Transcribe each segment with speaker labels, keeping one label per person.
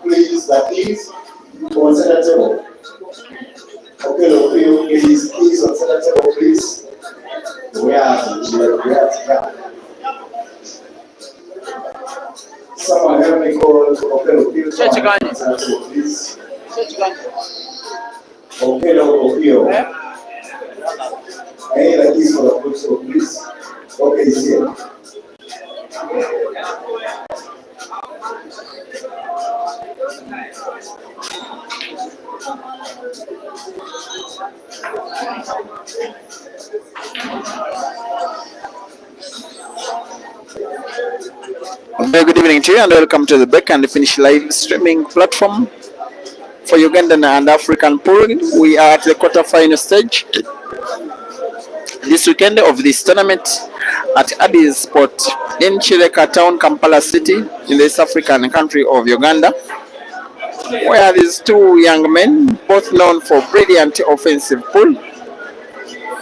Speaker 1: Please, please, on center table. Okay, please, on center table, please. We are. Someone help me call please. Okay. I need a keys for the bookstore, please. Okay, it's here.
Speaker 2: Very good evening to you and welcome to the Back and Finish live streaming platform for Ugandan and African pool. We are at the quarterfinal stage this weekend of this tournament at Addis Sport in Chireka Town, Kampala City, in the East African country of Uganda. where these two young men, both known for brilliant offensive pull,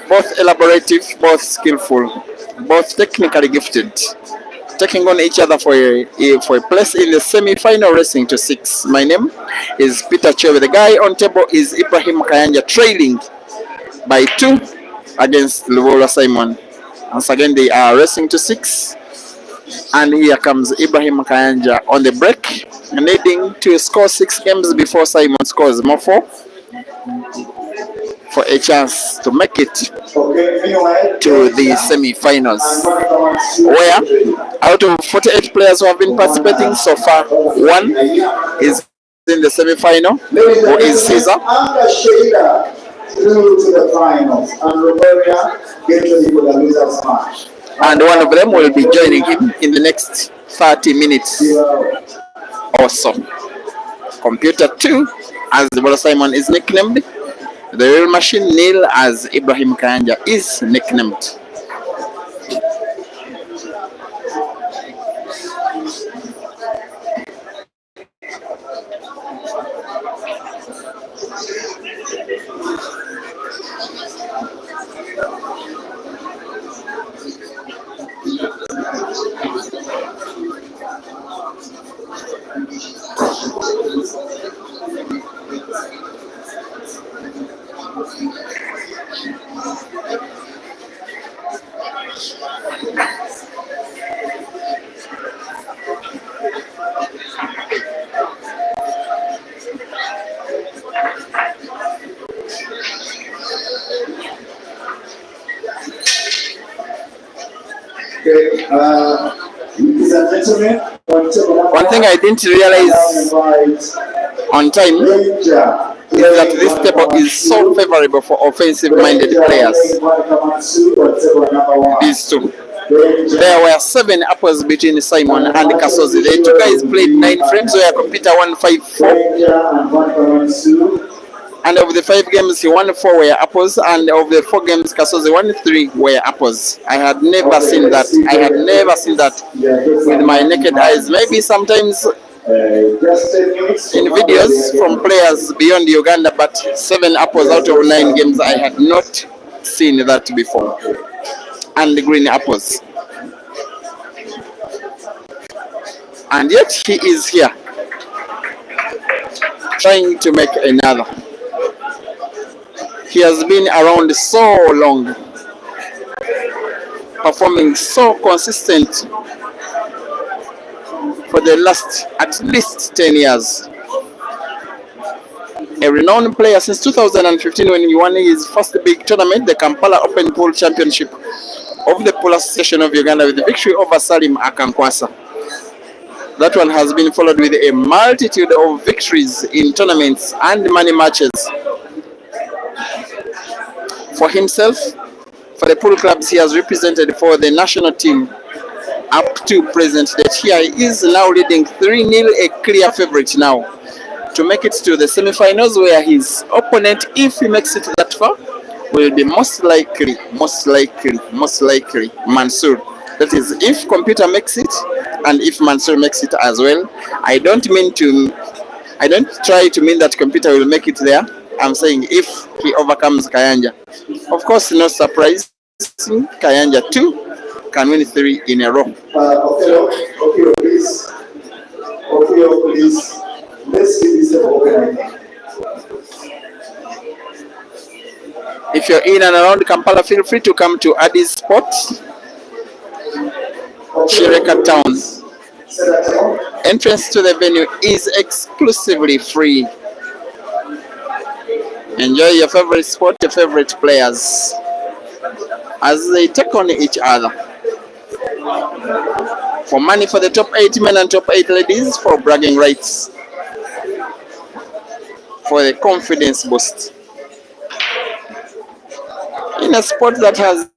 Speaker 2: both elaborative, both skillful, both technically gifted, taking on each other for a place in the semi-final racing to 6. My name is Peter Chewe. The guy on table is Ibrahim Kayanja, trailing by 2 against Lubulwa Simon. Once again, they are racing to 6. And here comes Ibrahim Kayanja on the break, needing to score 6 games before Simon scores more 4 for a chance to make it to the semi-finals, where out of 48 players who have been participating so far, 1 is in the semi-final, who is Caesar.
Speaker 1: Through to the finals, and Roberta gets ready for the losers match.
Speaker 2: And one of them will be joining him in the next 30 minutes or so. Computer 2, as Lubulwa Simon is nicknamed. The real machine, Neil, as Ibrahim Kayanja is nicknamed.
Speaker 1: Ladies and gentlemen,
Speaker 2: one thing I didn't realize on time is that this table is so favorable for offensive-minded players. These two. There were 7 apples between Simon and Kasozi. The two guys played 9 frames where computer won 5-4. And of the 5 games, he won 4 were apples, and of the 4 games, Kasozi won 3 were apples. I had never seen that. I had never seen that with my naked eyes. Maybe sometimes in videos from players beyond Uganda, but 7 apples out of 9 games, I had not seen that before. And green apples. And yet he is here, trying to make another. He has been around so long, performing so consistent for the last at least 10 years. A renowned player since 2015 when he won his first big tournament, the Kampala Open Pool Championship of the Pool Association of Uganda, with the victory over Salim Akankwasa. That one has been followed with a multitude of victories in tournaments and money matches. For himself, for the pool clubs he has represented for the national team up to present date, here he is now leading 3-0, a clear favorite now to make it to the semi-finals, where his opponent, if he makes it that far, will be most likely Mansour. That is, if computer makes it and if Mansour makes it as well. I don't try to mean that computer will make it there. I'm saying if he overcomes Kayanja. Of course, no surprise, Kayanja too can win 3 in a row.
Speaker 1: Okay, please. Let's see this open.
Speaker 2: If you're in and around Kampala, feel free to come to Addis Sport, Chireka Town. Entrance to the venue is exclusively free. Enjoy your favorite sport, your favorite players as they take on each other. For money for the top 8 men and top 8 ladies, for bragging rights, for the confidence boost. In a sport that has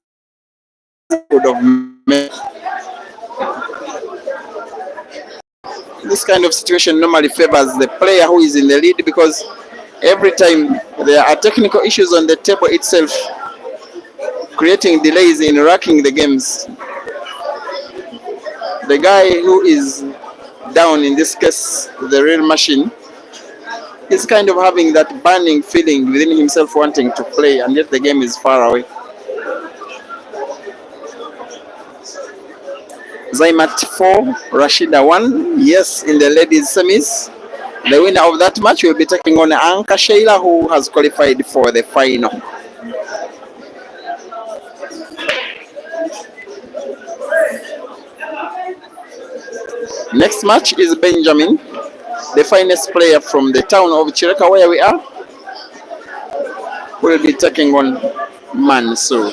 Speaker 2: this kind of situation normally favors the player who is in the lead, because every time there are technical issues on the table itself, creating delays in racking the games. The guy who is down, in this case the real machine, He's kind of having that burning feeling within himself wanting to play, and yet the game is far away. Zaimat 4, Rashida 1. Yes, in the ladies' semis. The winner of that match will be taking on Anka Sheila, who has qualified for the final. Next match is Benjamin, the finest player from the town of Chireka, where we are, will be taking on Mansour.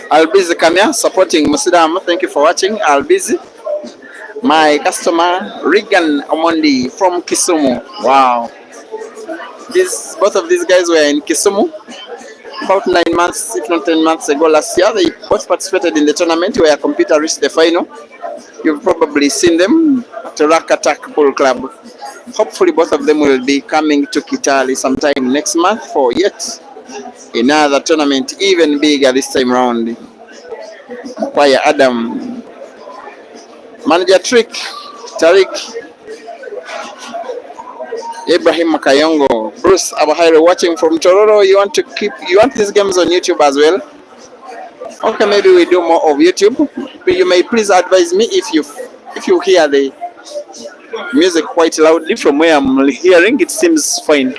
Speaker 2: Albizi Kamya supporting Musidam. Thank you for watching, Albizi. My customer Regan Omondi from Kisumu. Wow. Both of these guys were in Kisumu about 9 months, if not 10 months ago last year. They both participated in the tournament where Computer reached the final. You've probably seen them at Rack Attack Pool Club. Hopefully both of them will be coming to Kitale sometime next month for yet another tournament, even bigger this time round. Kwaya Adam, Manager Trick, Tariq, Ibrahim Kayongo, Bruce Abahire watching from Tororo. You want these games on YouTube as well? Okay, maybe we do more of YouTube. You may please advise me if you hear the music quite loudly. From where I'm hearing, it seems fine.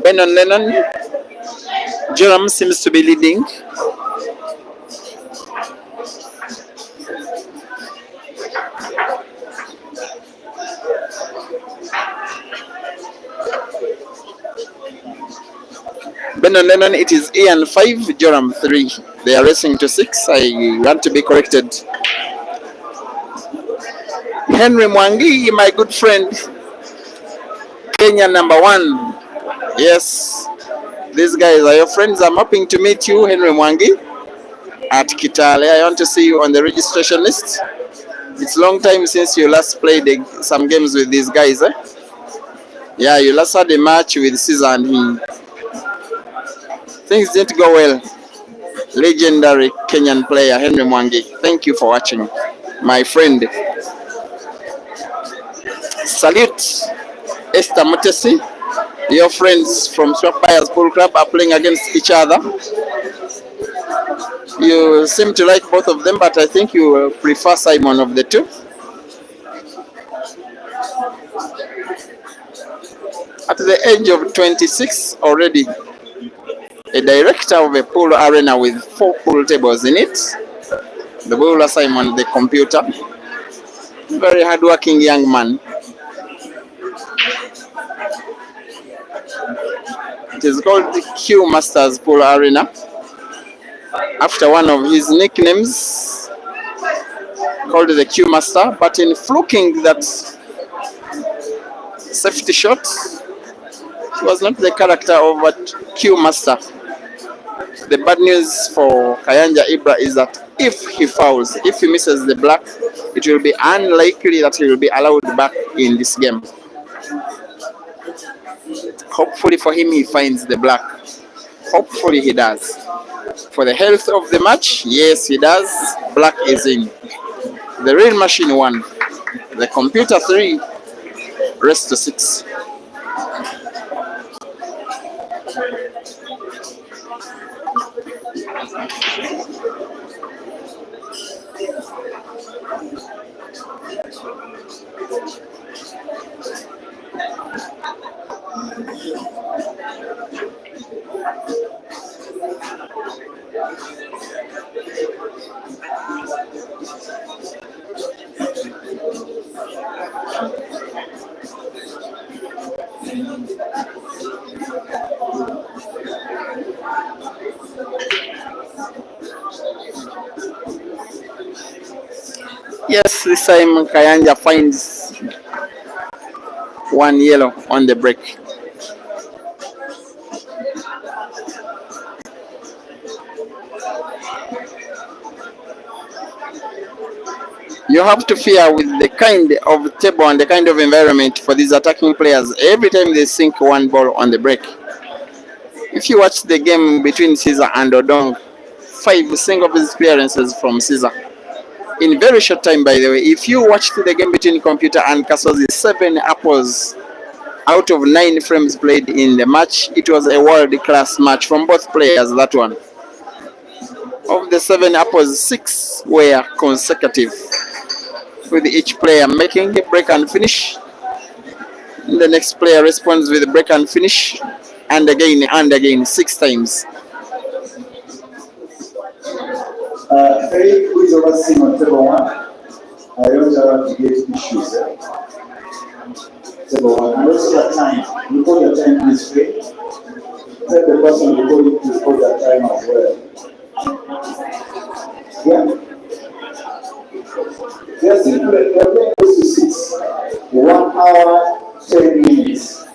Speaker 2: Benon Lennon, Joram seems to be leading. Benon Lennon, it is Ian 5, Joram 3. They are racing to 6. I want to be corrected. Henry Mwangi, my good friend, Kenya number 1. Yes, these guys are your friends. I'm hoping to meet you, Henry Mwangi, at Kitale. I want to see you on the registration list. It's a long time since you last played some games with these guys. Yeah, you last had a match with Caesar and he. Things didn't go well. Legendary Kenyan player, Henry Mwangi. Thank you for watching, my friend. Salute, Esther Mutesi. Your friends from Swap Buyers Pool Club are playing against each other. You seem to like both of them, but I think you prefer Simon of the two. At the age of 26 already, a director of a pool arena with 4 pool tables in it. The bowler Simon, the computer. Very hardworking young man. It is called the Q Masters Pool Arena, after one of his nicknames, called the Q Master. But in fluking that safety shot, he was not the character of a Q Master. The bad news for Kayanja Ibrahim is that if he fouls, if he misses the black, it will be unlikely that he will be allowed back in this game. Hopefully for him, he finds the black. Hopefully he does. For the health of the match, yes, he does. Black is in. The real machine won. The computer 3 rest to 6. Yes, this time Kayanja finds one yellow on the break. You have to fear with the kind of table and the kind of environment for these attacking players every time they sink one ball on the break. If you watch the game between Caesar and Odong, 5 single visit clearances from Caesar. In very short time, by the way. If you watched the game between Computer and Kasozi, 7 apples out of 9 frames played in the match. It was a world-class match from both players, that one. Of the 7 apples, 6 were consecutive, with each player making a break and finish. The next player responds with a break and finish, and again, 6 times.
Speaker 1: Faye, who is overseeing on table 1? I don't have to get issues. Table 1. And also the time. You call your time, please, Faye. Tell the person you call you to call that time as well. Yeah. They're playing close to 6. 1 hour, 10 minutes.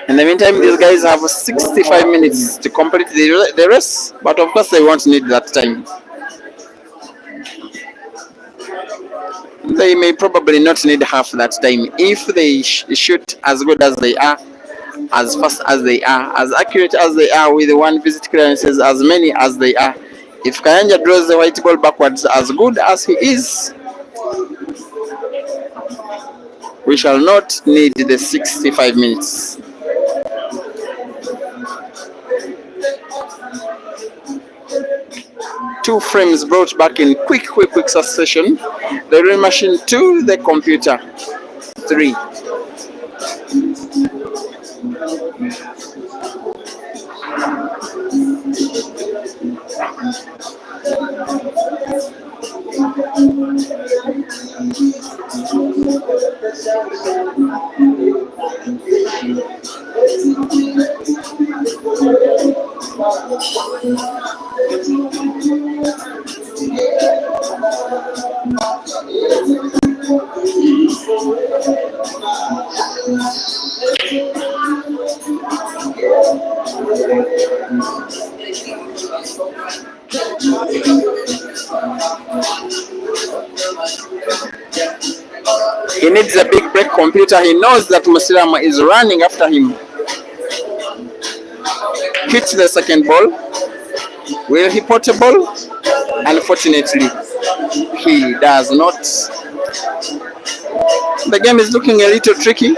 Speaker 2: In the meantime, these guys have 65 minutes to complete the race, but of course they won't need that time. They may probably not need half that time if they shoot as good as they are, as fast as they are, as accurate as they are, with 1 visit clearances as many as they are. If Kayanja draws the white ball backwards as good as he is, we shall not need the 65 minutes. Two frames brought back in quick succession. The real machine 2, the computer 3. He needs a big break, computer. He knows that Musirama is running after him. Hits the second ball. Will he pot a ball? Unfortunately, he does not. The game is looking a little tricky.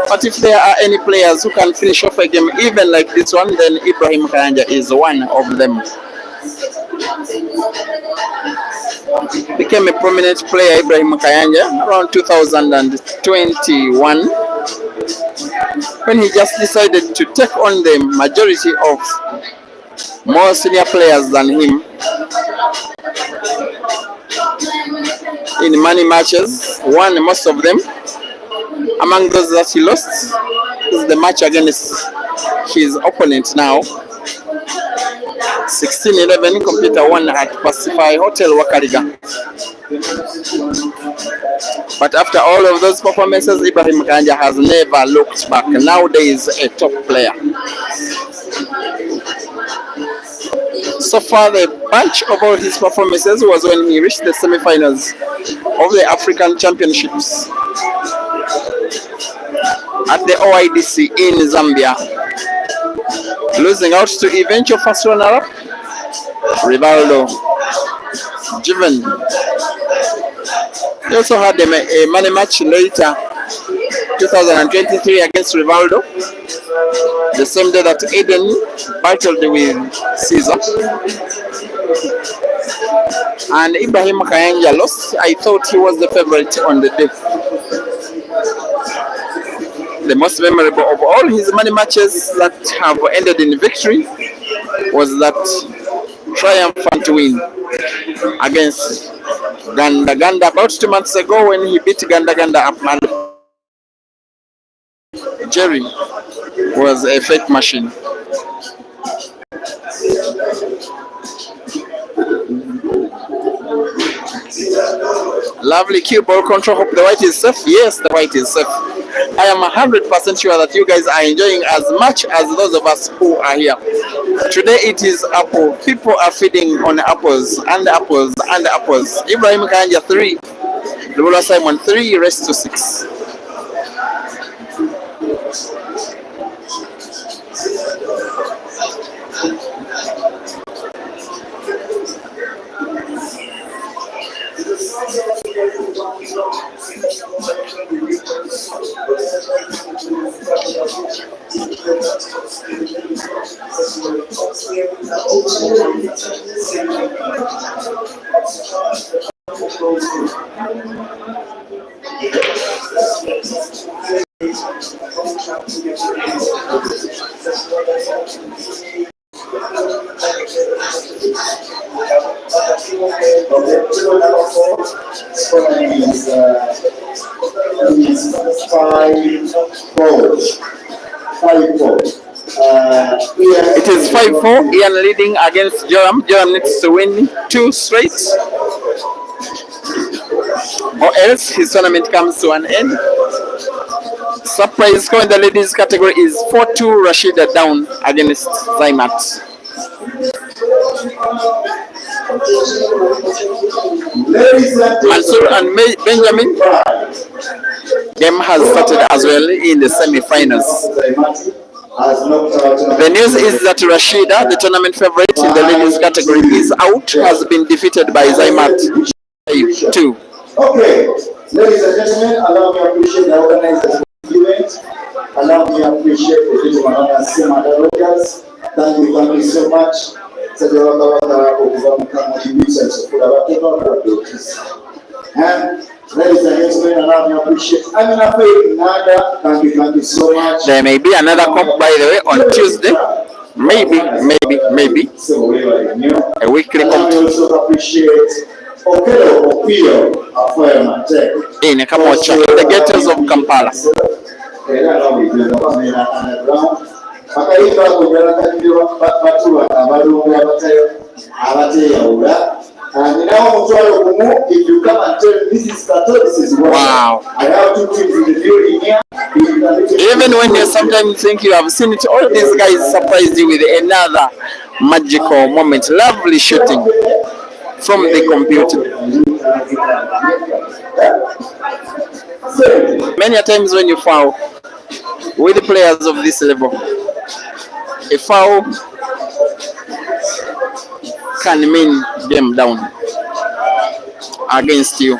Speaker 2: But if there are any players who can finish off a game even like this one, then Ibrahim Kayanja is one of them. Became a prominent player, Ibrahim Kayanja, around 2021, when he just decided to take on the majority of more senior players than him in many matches, won most of them. Among those that he lost is the match against his opponent now. 16-11, computer won at Pacify Hotel Wakariga. But after all of those performances, Ibrahim Kayanja has never looked back. Nowadays, a top player. So far, the bunch of all his performances was when he reached the semi-finals of the African Championships at the OIDC in Zambia, losing out to eventual first runner-up Rivaldo Jiven. He also had a money match later, 2023, against Rivaldo, the same day that Aiden battled with Caesar. And Ibrahim Kayanja lost. I thought he was the favorite on the day. The most memorable of all his money matches that have ended in victory was that triumphant win against Ganda about 2 months ago when he beat Ganda up. And Jerry was a fake machine. Lovely cue ball control. Hope the white is safe. Yes, the white is safe. I am 100% sure that you guys are enjoying as much as those of us who are here. Today it is apple. People are feeding on apples and apples and apples. Ibrahim Kayanja 3, Lubulwa Simon 3, rest to 6. It is 5-4. Ian leading against Joram. Joram needs to win 2 straight, or else his tournament comes to an end. Surprise score in the ladies category is 4-2. Rashida down against Zaimat. Mansour and Benjamin game has started as well in the semi-finals. The news is that Rashida, the tournament favorite in the ladies category, is out, has been defeated by Zaimat 5-2.
Speaker 1: Okay, ladies and gentlemen, allow me to appreciate the organizers of the event. Allow me to appreciate the gentleman known as Sema Rogers. Thank you so much. And ladies and gentlemen, allow me to appreciate Nada. Thank you so much.
Speaker 2: There may be another cup, by the way, on Tuesday. Maybe. A weekly cup.
Speaker 1: Allow me also to appreciate
Speaker 2: In Kamocha, in the ghettos of Kampala.
Speaker 1: If you come and tell this is Kato, this is what
Speaker 2: wow.
Speaker 1: I have 2 teams in the building here.
Speaker 2: Even when you sometimes think you have seen it, all these guys surprise you with another magical moment. Lovely shooting from the computer. Many a times when you foul with the players of this level, a foul can mean game down against you.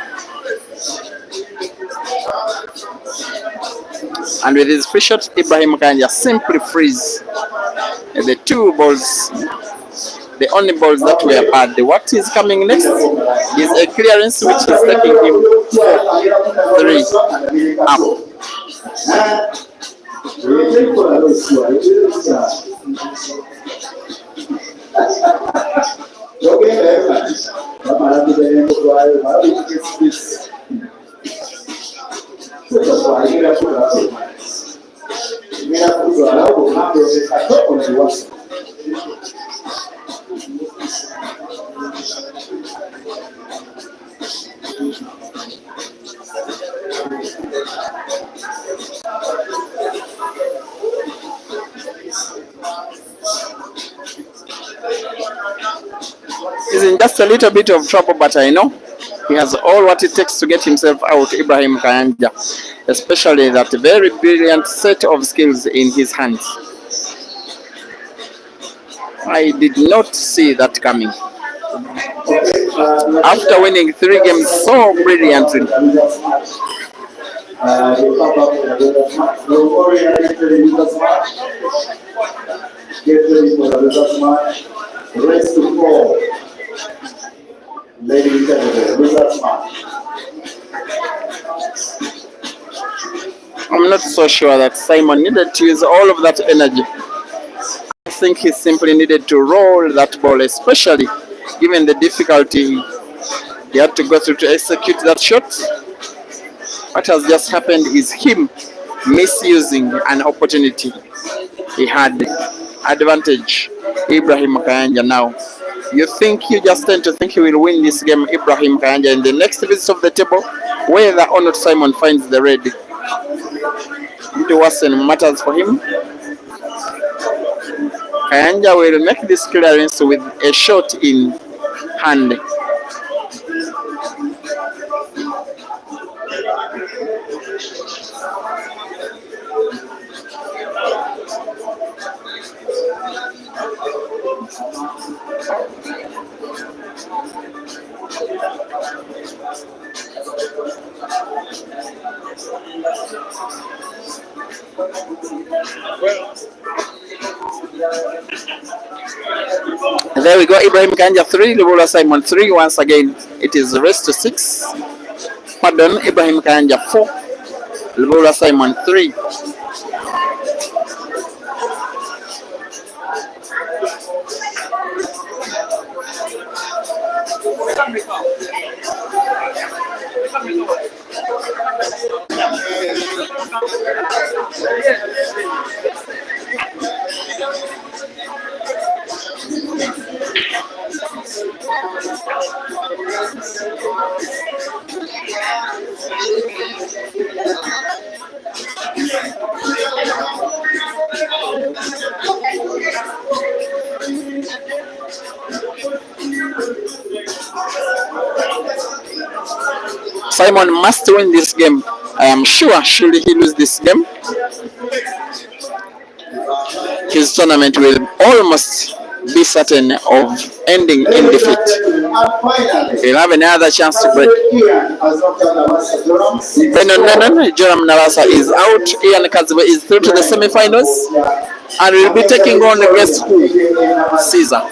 Speaker 2: And with his free shot, Ibrahim Kayanja simply frees the 2 balls, the only balls that were bad. What is coming next is a clearance which is taking him 3 up. He's in just a little bit of trouble, but I know he has all what it takes to get himself out, Ibrahim Kayanja, especially that very brilliant set of skills in his hands. I did not see that coming. After winning 3 games so brilliantly.
Speaker 1: Get ready for the match. Rest to 4. Ladies and gentlemen, match.
Speaker 2: I'm not so sure that Simon needed to use all of that energy. I think he simply needed to roll that ball, especially given the difficulty he had to go through to execute that shot. What has just happened is him misusing an opportunity. He had advantage. Ibrahim Kayanja now. You just tend to think he will win this game, Ibrahim Kayanja, in the next visit of the table, whether or not Simon finds the red. It worsen matters for him. Kayanja will make this clearance with a shot in hand. There we go. Ibrahim Kayanja 3, Lubulwa Simon 3. Once again, it is race to 6. Pardon, Ibrahim Kayanja 4, Lubulwa Simon 3. Simon must win this game. I am sure, should he lose this game, his tournament will almost be certain of ending in defeat. He'll have another chance to break. Joram Navasa is out. Ian Kaziba is through to the semi-finals and will be taking on the guest who? Caesar.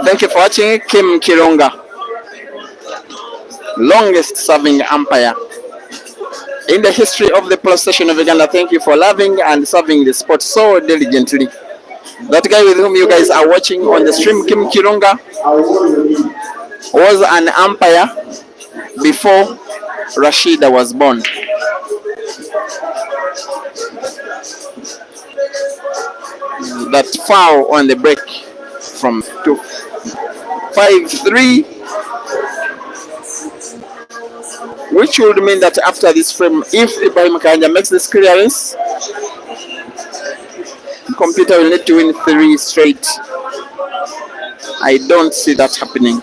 Speaker 2: Thank you for watching. Kim Kironga, longest serving umpire in the history of the Plus Station of Uganda. Thank you for loving and serving the sport so diligently. That guy with whom you guys are watching on the stream, Kim Kironga, was an umpire before Rashida was born. That foul on the break from 5-3, which would mean that after this frame, if Ibrahim Kayanja makes this clearance, computer will need to win 3 straight. I don't see that happening.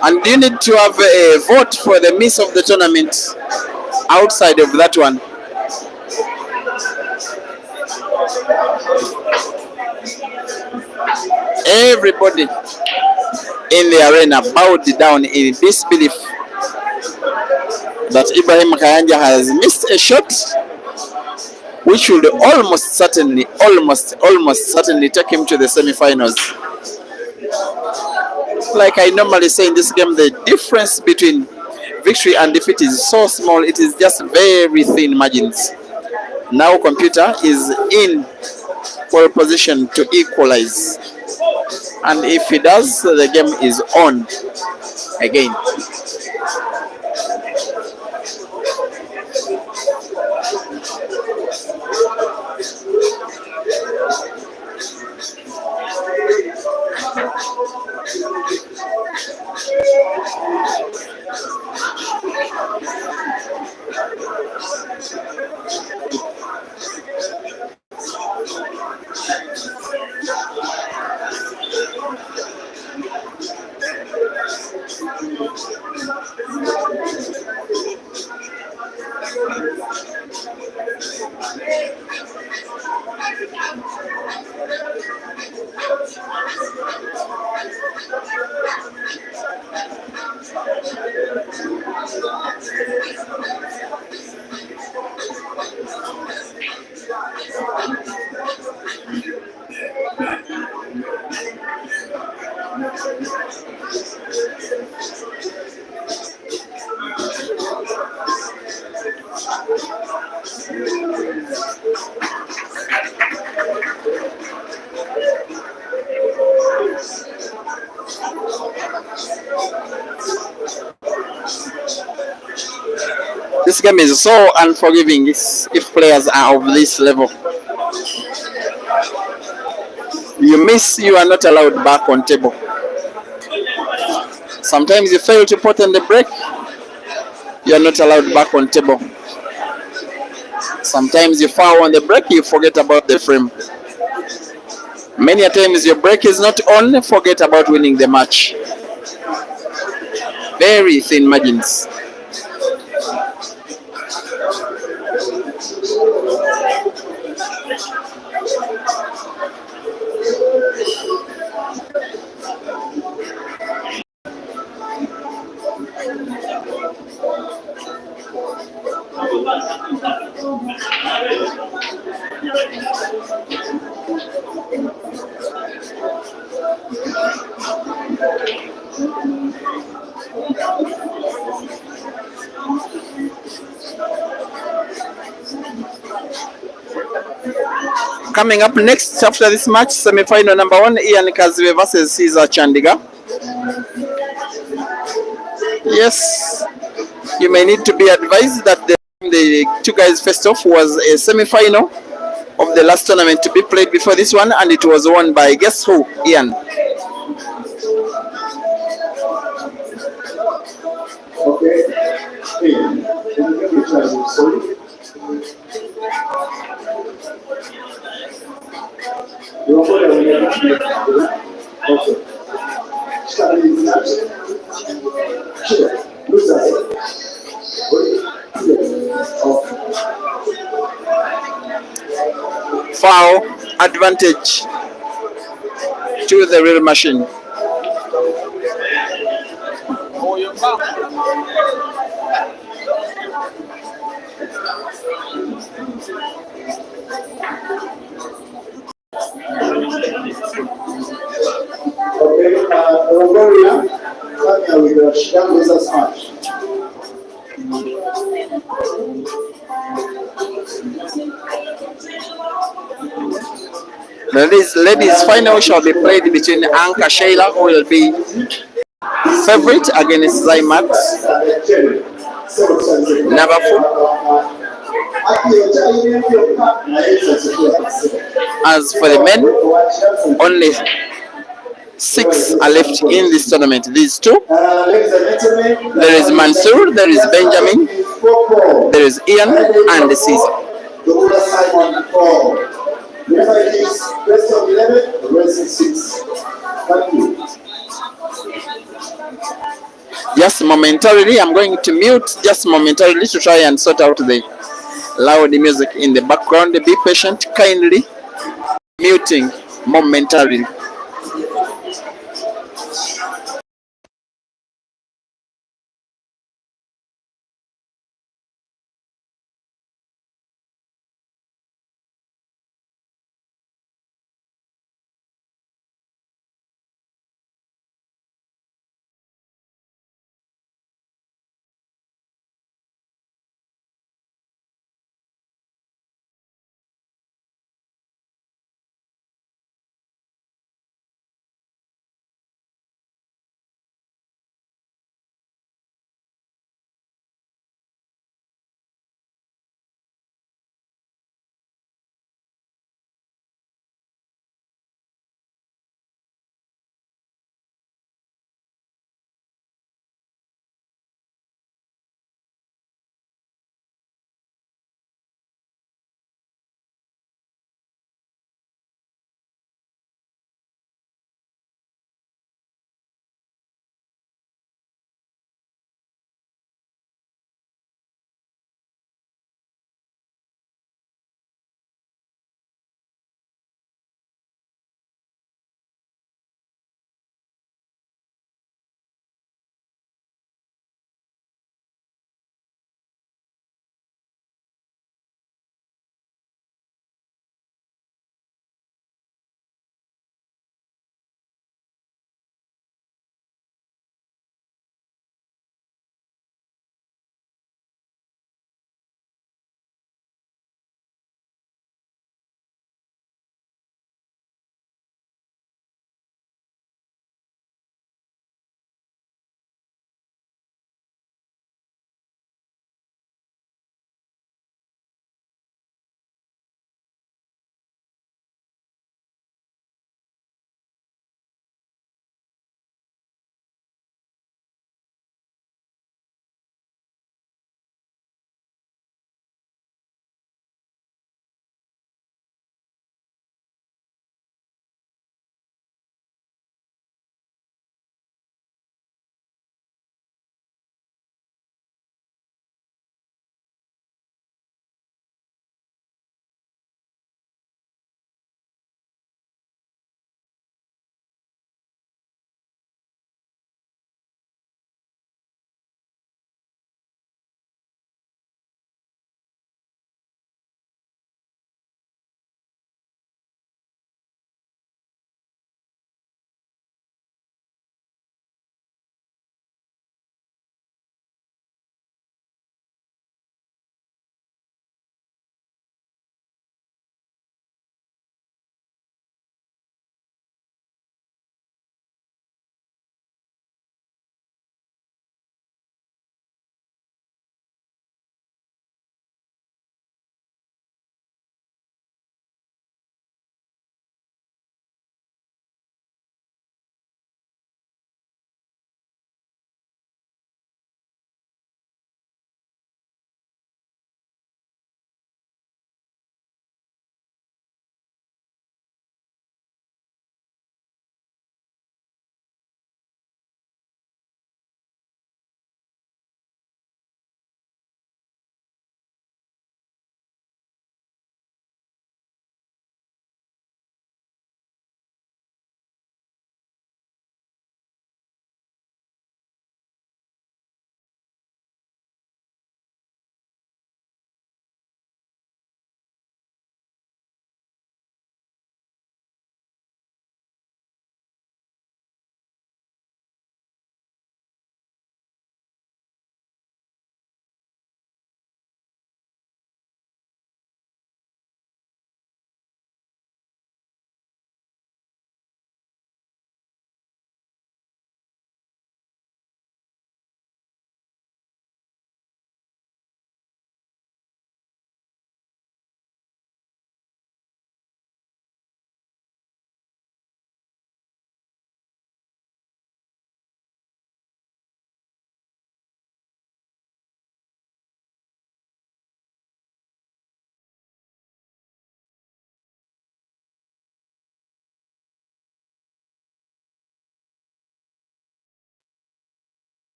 Speaker 2: And you need to have a vote for the miss of the tournament outside of that one. Everybody in the arena bowed down in disbelief that Ibrahim Kayanja has missed a shot which would almost certainly take him to the semi-finals. Like I normally say in this game, the difference between victory and defeat is so small, it is just very thin margins. Now computer is in well positioned to equalize. And if he does, the game is on again. This game is so unforgiving if players are of this level. You miss, you are not allowed back on table. Sometimes you fail to put on the break, you are not allowed back on table. Sometimes you foul on the break, you forget about the frame. Many a times your break is not on, forget about winning the match. Very thin margins. Coming up next after this match, semi-final number 1, Ian Kaziwe versus Caesar Chandiga. Yes, you may need to be advised that the two guys faced off was a semi-final of the last tournament to be played before this one, and it was won by, guess who, Ian?
Speaker 1: Okay. Ian, sorry.
Speaker 2: Foul advantage to the real machine. The ladies final shall be played between Anka Sheila, who will be favorite against Zaimat Nabafu. As for the men, only 6 are left in this tournament. These two, there is Mansour, there is Benjamin, there is Ian, and Caesar. Just momentarily, I'm going to mute just momentarily to try and sort out the loud music in the background. Be patient, kindly muting momentarily.